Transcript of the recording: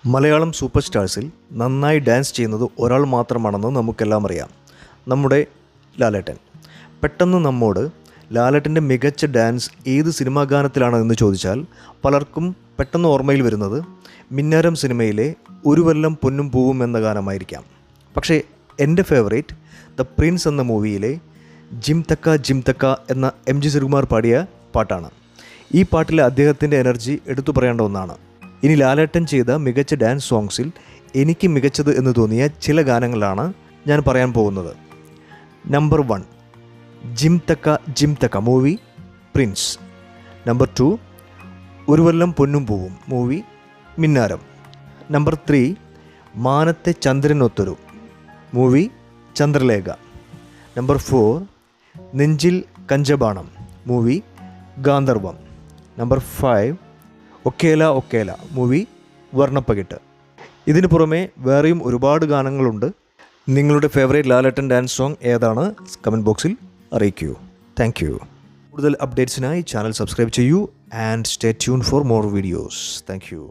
Malayalam super സ്റ്റാർസിൽ നന്നായി dance ചെയ്യുന്നത് ഒരാൾ മാത്രമാണെന്ന് നമുക്കെല്ലാം അറിയാം, നമ്മുടെ ലാലേട്ടൻ. പെട്ടെന്ന് നമ്മോട് ലാലേട്ടൻ്റെ മികച്ച ഡാൻസ് ഏത് സിനിമാ ഗാനത്തിലാണ് എന്ന് ചോദിച്ചാൽ പലർക്കും പെട്ടെന്ന് ഓർമ്മയിൽ വരുന്നത് മിന്നാരം സിനിമയിലെ ഒരു വല്ലം പൊന്നും പൂവും എന്ന ഗാനമായിരിക്കാം. പക്ഷേ എൻ്റെ ഫേവറേറ്റ് ദ പ്രിൻസ് എന്ന മൂവിയിലെ ജിം തക്ക എന്ന MG ശ്രീകുമാർ പാടിയ പാട്ടാണ്. ഈ പാട്ടിലെ അദ്ദേഹത്തിൻ്റെ എനർജി എടുത്തു പറയേണ്ട ഒന്നാണ്. ഇനി ലാലേട്ടൻ ചെയ്ത മികച്ച ഡാൻസ് സോങ്സിൽ എനിക്ക് മികച്ചത് എന്ന് തോന്നിയ ചില ഗാനങ്ങളാണ് ഞാൻ പറയാൻ പോകുന്നത്. നമ്പർ 1 ജിം തക്ക മൂവി പ്രിൻസ്. നമ്പർ 2 ഒരു വല്ലം പൊന്നും പൂവും മൂവി മിന്നാരം. നമ്പർ 3 മാനത്തെ ചന്ദ്രനൊത്തൊരു മൂവി ചന്ദ്രലേഖ. നമ്പർ 4 നെഞ്ചിൽ കഞ്ചബാണം മൂവി ഗാന്ധർവം. നമ്പർ 5 ഒക്കേല മൂവി വർണ്ണപ്പകിട്ട്. ഇതിനു പുറമെ വേറെയും ഒരുപാട് ഗാനങ്ങളുണ്ട്. നിങ്ങളുടെ ഫേവറേറ്റ് ലാലേട്ടൻ ഡാൻസ് സോങ് ഏതാണ്? കമൻറ്റ് ബോക്സിൽ അറിയിക്കൂ. Thank you. കൂടുതൽ അപ്ഡേറ്റ്സിനായി ചാനൽ സബ്സ്ക്രൈബ് ചെയ്യൂ and stay tune for more videos. Thank U.